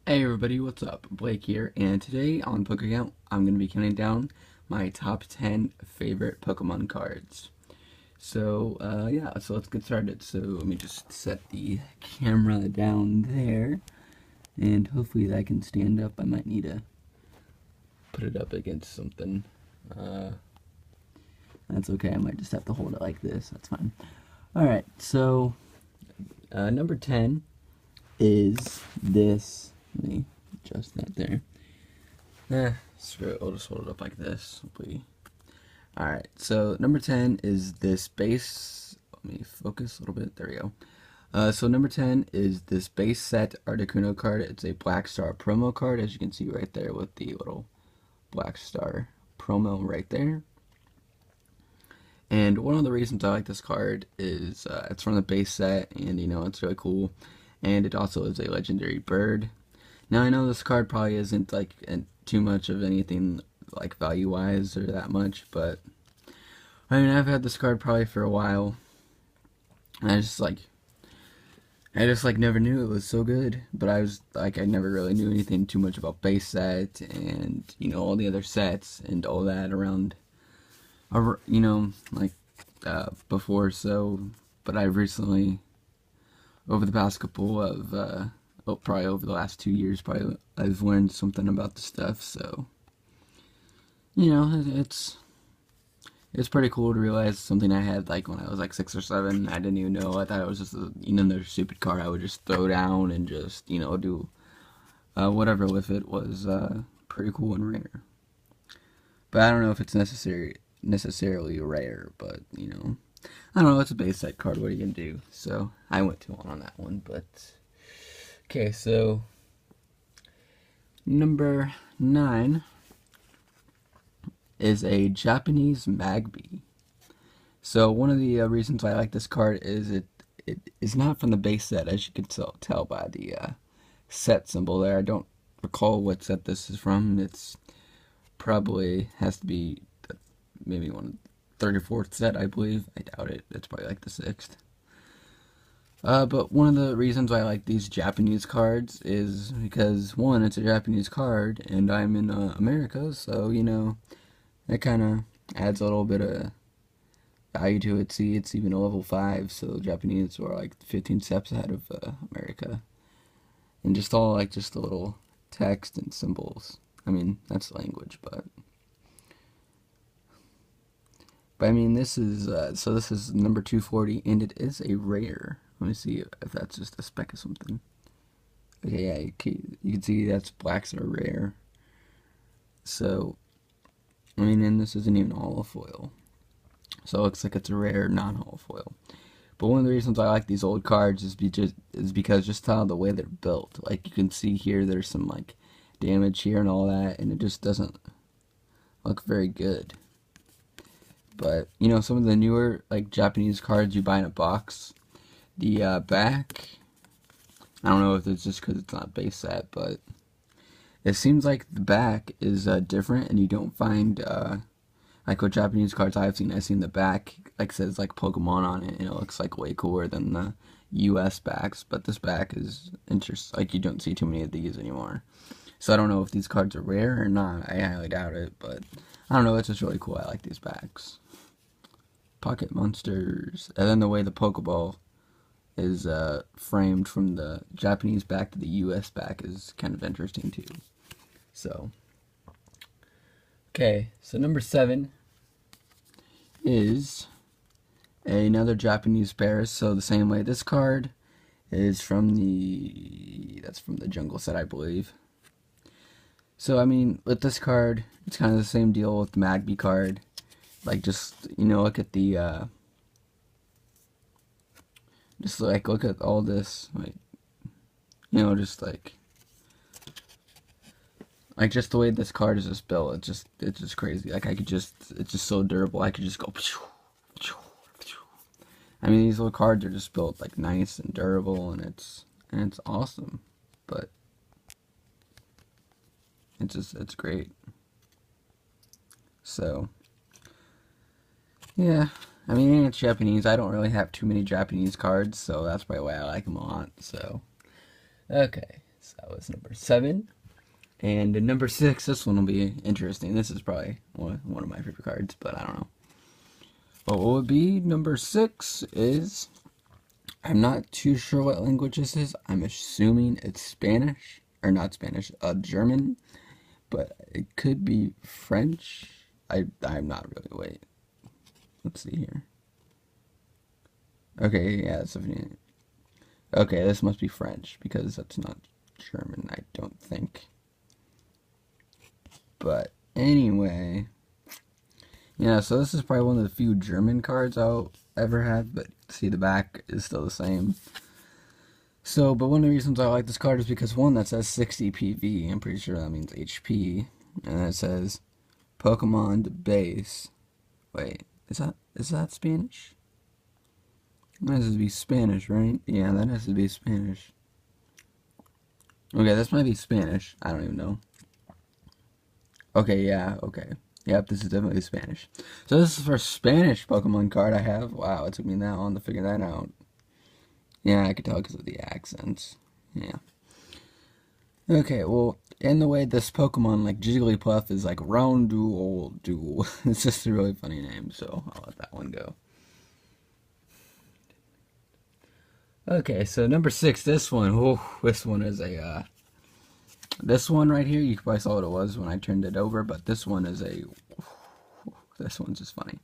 Hey everybody, what's up? Blake here, and today on PokeCount, I'm going to be counting down my top 10 favorite Pokemon cards. So let's get started. So let me just set the camera down there, and hopefully that can stand up. I might need to put it up against something. Uh, that's okay, I might just have to hold it like this, that's fine. Alright, so number 10 is this. Let me adjust that there. Screw it, I'll just hold it up like this. Hopefully. Alright, so number 10 is this base. Let me focus a little bit. There we go. So number 10 is this base set Articuno card. It's a Black Star promo card, as you can see right there with the little Black Star promo right there. And one of the reasons I like this card is it's from the base set, and it's really cool. And it also is a legendary bird. Now I know this card probably isn't like too much of anything like value-wise or that much, but I mean I've had this card probably for a while. And I just never knew it was so good. But I never really knew anything too much about base set and all the other sets and all that around, before. So, but I've recently, over the past couple of probably over the last 2 years, probably I've learned something about the stuff. So, it's pretty cool to realize something I had like when I was like 6 or 7. I didn't even know. I thought it was just another stupid card I would just throw down and just do whatever with it. Was pretty cool and rare. But I don't know if it's necessarily rare. But I don't know. It's a base set card. What are you gonna do? So I went too long on that one, but. Okay, so number 9 is a Japanese Magby. So one of the reasons I like this card is it is not from the base set, as you can tell by the set symbol there. I don't recall what set this is from. It's probably has to be maybe 34th set, I believe. I doubt it. It's probably like the 6th. But one of the reasons I like these Japanese cards is because, one, it's a Japanese card, and I'm in America, so, it kind of adds a little bit of value to it. See, it's even a level 5, so Japanese are like 15 steps ahead of America. And just the little text and symbols. I mean, that's language, but I mean, this is, this is number 240, and it is a rare. Let me see if that's just a speck of something. Okay, yeah, you can see that's blacks are rare. So, I mean, and this isn't even holo foil. So it looks like it's a rare non-holo foil. But one of the reasons I like these old cards is because just how the way they're built. Like, you can see here, there's some, like, damage here and all that, and it just doesn't look very good. But, some of the newer, like, Japanese cards you buy in a box, the back, I don't know if it's just because it's not base set, but it seems like the back is different, and you don't find, like with Japanese cards I've seen the back, like, says, like, Pokemon on it, and it looks, like, way cooler than the US backs, but this back is interesting. Like, you don't see too many of these anymore. So I don't know if these cards are rare or not. I highly doubt it, but I don't know, it's just really cool. I like these backs. Pocket monsters. And then the way the Pokeball is framed from the Japanese back to the US back is kind of interesting too. So, okay, so number 7 is another Japanese Paris. So the same way this card is from that's from the Jungle set, I believe. So I mean, with this card, it's kind of the same deal with the Magby card. Like, just look at the look at all this, like, just like just the way this card is just built. It's just crazy. Like, it's just so durable. I could just go. I mean, these little cards are just built like nice and durable, and it's awesome. But it's great. So, yeah. I mean, it's Japanese. I don't really have too many Japanese cards, so that's probably why I like them a lot. So, okay. So that was number 7. And number 6, this one will be interesting. This is probably one of my favorite cards, but I don't know. What would be number 6 is, I'm not too sure what language this is. I'm assuming it's Spanish, or not Spanish, German, but it could be French. I'm not really, wait. Let's see here. Okay, yeah, it's definitely, okay, this must be French, because that's not German, I don't think. But anyway, yeah, so this is probably one of the few German cards I'll ever have, but see, the back is still the same. So, but one of the reasons I like this card is because, one, that says 60 PV, I'm pretty sure that means HP, and then it says Pokemon base. Wait, is that Spanish? That has to be Spanish, right? Yeah, that has to be Spanish. Okay, this might be Spanish, I don't even know. Okay, yeah, okay. Yep, this is definitely Spanish. So this is the first Spanish Pokemon card I have. Wow, it took me that long to figure that out. Yeah, I could tell because of the accents. Yeah. Okay, well, in the way this Pokemon, like Jigglypuff, is like Round-Duel. It's just a really funny name, so I'll let that one go. Okay, so number 6, this one. Oh, this one is a, this one right here, you probably saw what it was when I turned it over, but this one is a, this one's just funny.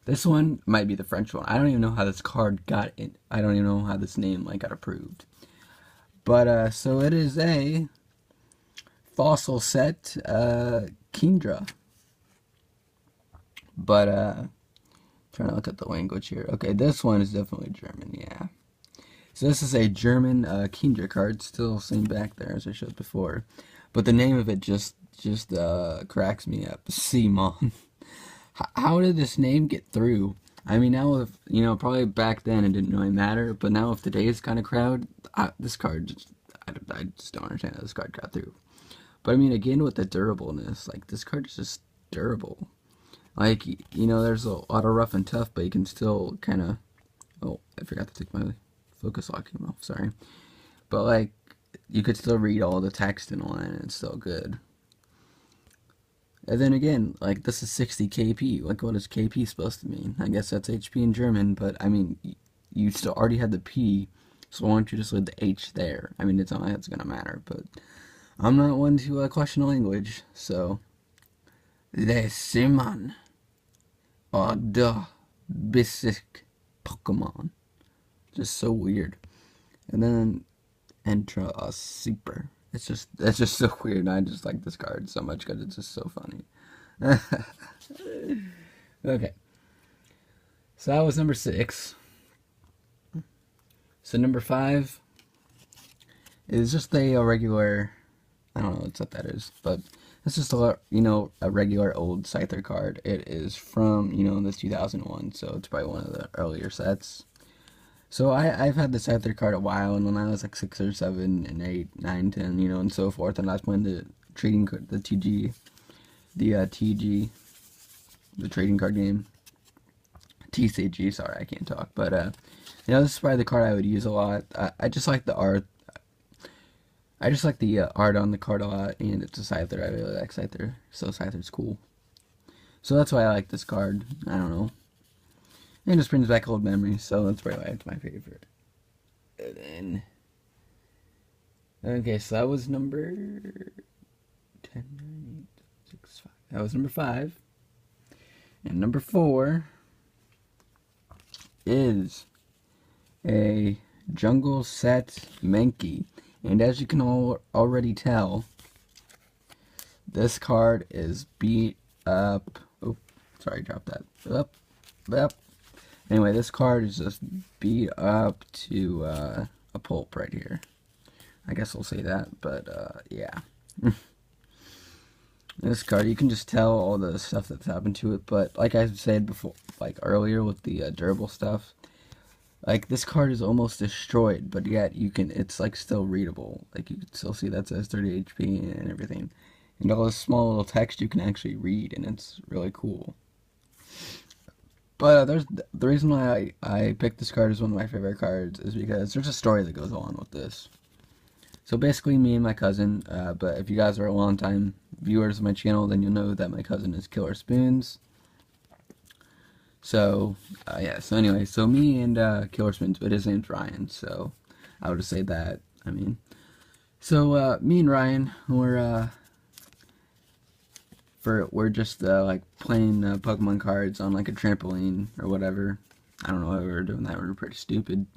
This one might be the French one. I don't even know how this card got in. I don't even know how this name like got approved. But so it is a fossil set Kingdra. But trying to look at the language here. Okay, this one is definitely German. Yeah. So this is a German Kingdra card, still same back there as I showed before, but the name of it just cracks me up. Simon. How did this name get through? I mean, now if probably back then it didn't really matter, but now with today's kind of crowd, this card I just don't understand how this card got through. But I mean, again with the durableness, like this card is just durable. Like there's a lot of rough and tough, but you can still kind of. Oh, I forgot to take my focus lock came off, sorry. But like, you could still read all the text and all that, and it's still good. And then again, like, this is 60 KP. Like, what is KP supposed to mean? I guess that's HP in German, but I mean, you still already had the P, so why don't you just leave the H there? I mean, it's not like it's gonna matter, but I'm not one to question language, so. Le Simon. Or the basic Pokemon. Just so weird. And then Entra a Super. That's just so weird. I just like this card so much because it's just so funny. Okay. So that was number 6. So number 5 is just a regular, I don't know what that is, but it's just a regular old Scyther card. It is from, this 2001, so it's probably one of the earlier sets. So I've had the Scyther card a while, and when I was like 6 or 7 and 8, 9, 10, and so forth, and I was playing the trading card, the TG, the trading card game, TCG. Sorry, I can't talk, but this is probably the card I would use a lot. I just like the art. I just like the art on the card a lot, and it's a Scyther. I really like Scyther, so Scyther's cool. So that's why I like this card. I don't know. It just brings back old memories, so that's probably why it's my favorite. And then, okay, so that was number 10, 9, 8, 6, 5. That was number 5. And number 4 is a Jungle Set Mankey. And as you can already tell, this card is beat up. Oh, sorry, dropped that. Up. Anyway, this card is just beat up to a pulp right here. I guess we'll say that, but yeah. This card, you can just tell all the stuff that's happened to it, but like I said before, like earlier with the durable stuff, like this card is almost destroyed, but yet it's like still readable. Like you can still see that says 30 HP and everything. And all this small little text you can actually read, and it's really cool. But the reason why I picked this card as one of my favorite cards is because there's a story that goes on with this. So basically, me and my cousin. But if you guys are a long time viewers of my channel, then you'll know that my cousin is Killer Spoons. So yeah. So anyway, so me and Killer Spoons, but his name's Ryan. So I would just say that. I mean, so me and Ryan, we're just like playing Pokemon cards on like a trampoline or whatever. I don't know why we were doing that. We were pretty stupid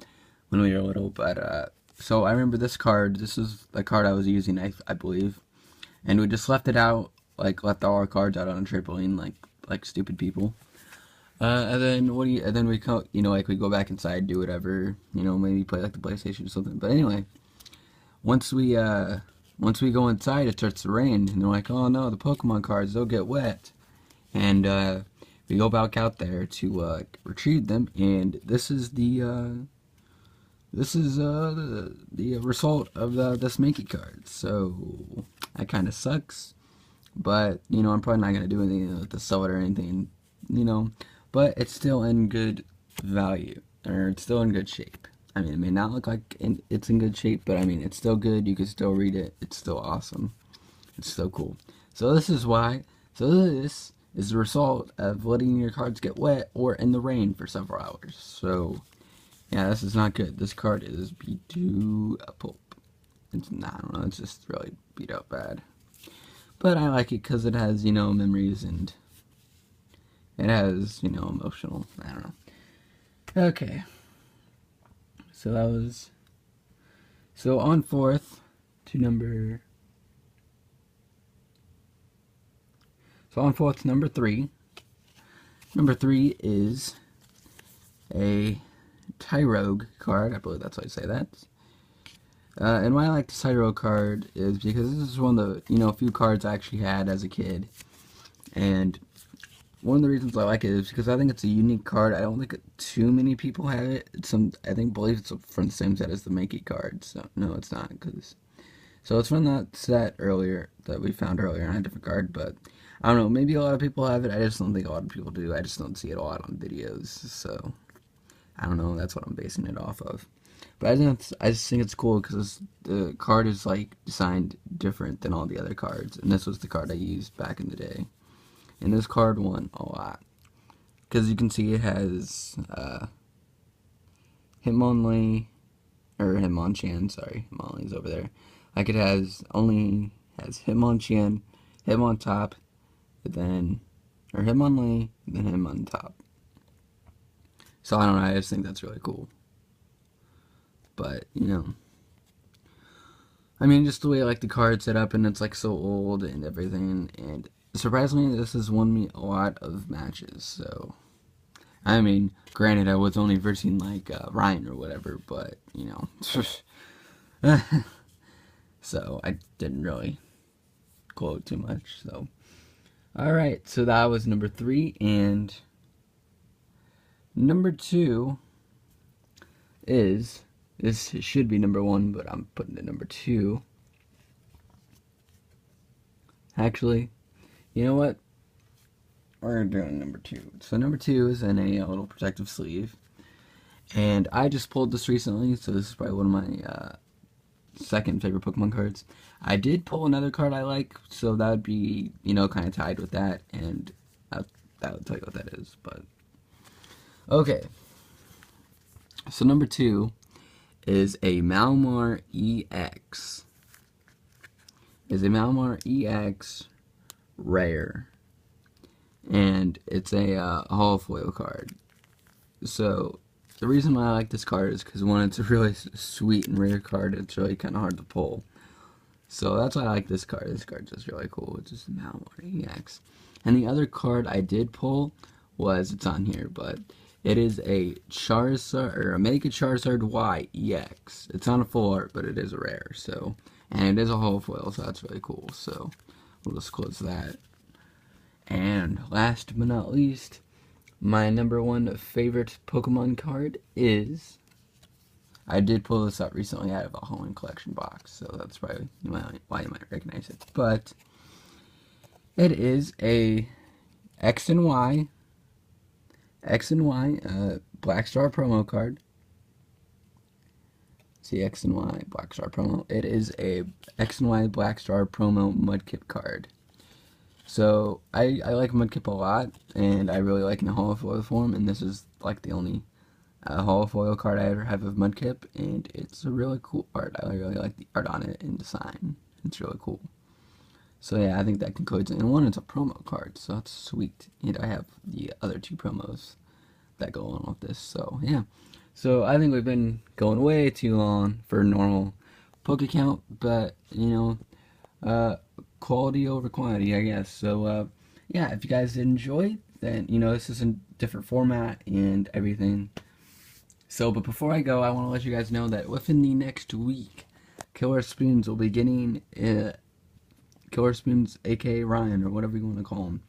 when we were little, but so I remember this card. This is the card I was using, I believe, and we just left it out, like left all our cards out on a trampoline, like stupid people. And then and then we like we go back inside, do whatever, maybe play like the PlayStation or something. But anyway, once we go inside, it starts to rain, and they're like, oh no, the Pokemon cards, they'll get wet. And we go back out there to retrieve them, and this is the result of this Mankey card. So that kind of sucks, but I'm probably not gonna do anything to sell it or anything, but it's still in good value, or it's still in good shape. I mean, it may not look like it's in good shape, but I mean, it's still good. You can still read it. It's still awesome. It's still cool. So this is the result of letting your cards get wet or in the rain for several hours. So yeah, this is not good. This card is beat to a pulp. It's not, I don't know, it's just really beat up bad. But I like it because it has, memories, and it has, emotional, I don't know. Okay. So that was, so on fourth to number 3. Number 3 is a Tyrogue card. I believe that's how you say that. And why I like the Tyrogue card is because this is one of the few cards I actually had as a kid, and one of the reasons I like it is because I think it's a unique card. I don't think too many people have it. I believe it's from the same set as the Mankey card. So no, it's not, so it's from that set earlier that we found earlier on a different card. But I don't know. Maybe a lot of people have it. I just don't think a lot of people do. I just don't see it a lot on videos. So I don't know. That's what I'm basing it off of. But I just think it's cool because the card is like designed different than all the other cards, and this was the card I used back in the day. And this card won a lot because you can see it has Hitmonlee, or Hitmonchan. Sorry, Hitmonlee's over there. Like it has Hitmonchan, Hitmontop, or Hitmonlee, then Hitmontop. So I don't know. I just think that's really cool. But I mean, just the way like the card's set up, and it's like so old and everything, and surprisingly, this has won me a lot of matches. So I mean, granted, I was only versing like Ryan or whatever, but so I didn't really quote too much. So alright, so that was number 3, and number 2 is, this should be number 1, but I'm putting it number 2. Actually, you know what? We're doing number 2. So number 2 is in a little protective sleeve, and I just pulled this recently, so this is probably one of my second favorite Pokemon cards. I did pull another card I like, so that would be, kind of tied with that, and that would tell you what that is. But okay, so number 2 is a Malamar EX. Is a Malamar EX rare, and it's a holo foil card. So the reason why I like this card is because, one, it's a really sweet and rare card. It's really kind of hard to pull, so that's why I like this card. This card's just really cool. It's just Malamar EX. And the other card I did pull was, it's on here, but it is a Charizard, or a Mega Charizard Y EX. It's not a full art, but it is a rare. So, and it is a holo foil, so that's really cool. So we'll just close that. And last but not least, my number 1 favorite Pokemon card is, I did pull this up recently out of a Halloween collection box, so that's probably why you might recognize it. But it is a X and Y Black Star promo card. See, X and Y Black Star promo. It is a X and Y Black Star promo Mudkip card. So I like Mudkip a lot, and I really like in holofoil form, and this is like the only holofoil card I ever have of Mudkip, and it's a really cool art. I really like the art on it and design. It's really cool. So yeah, I think that concludes it. And one, it's a promo card, so that's sweet. And I have the other two promos that go on with this. So yeah. So I think we've been going way too long for normal PokeCount, but you know, quality over quantity, I guess. So yeah, if you guys did enjoy, then you know this is a different format and everything. So, but before I go, I want to let you guys know that within the next week, Killer Spoons will be getting Killer Spoons, aka Ryan, or whatever you want to call him,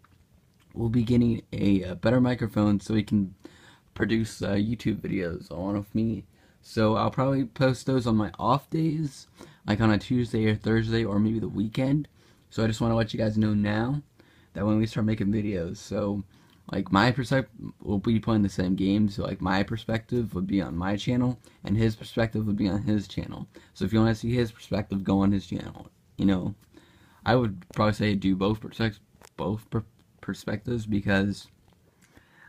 will be getting a better microphone so he can produce YouTube videos along with me. So I'll probably post those on my off days, like on a Tuesday or Thursday or maybe the weekend. So I just want to let you guys know now that when we start making videos, so like my perspective, we'll be playing the same game, so like my perspective would be on my channel and his perspective would be on his channel. So if you want to see his perspective, go on his channel. You know, I would probably say do both perspectives because,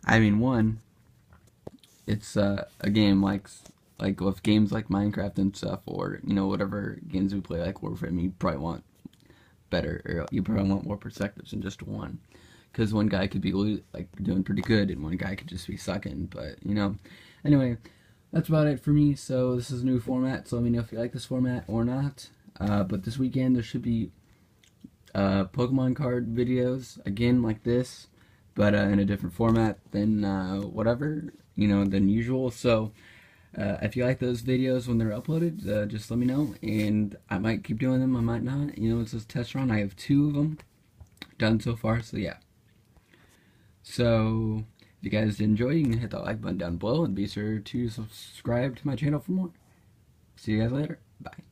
I mean, one, it's a game like with games like Minecraft and stuff, or you know whatever games we play like Warframe, you probably want better, or you probably want more perspectives than just one, because one guy could be like doing pretty good and one guy could just be sucking. But you know, anyway, that's about it for me. So this is a new format, so let me know if you like this format or not. But this weekend there should be Pokemon card videos again like this, but in a different format than whatever, you know, than usual. So if you like those videos when they're uploaded, just let me know, and I might keep doing them, I might not. You know, it's just a test run. I have 2 of them done so far, so yeah. So if you guys did enjoy, you can hit that like button down below, and be sure to subscribe to my channel for more. See you guys later. Bye.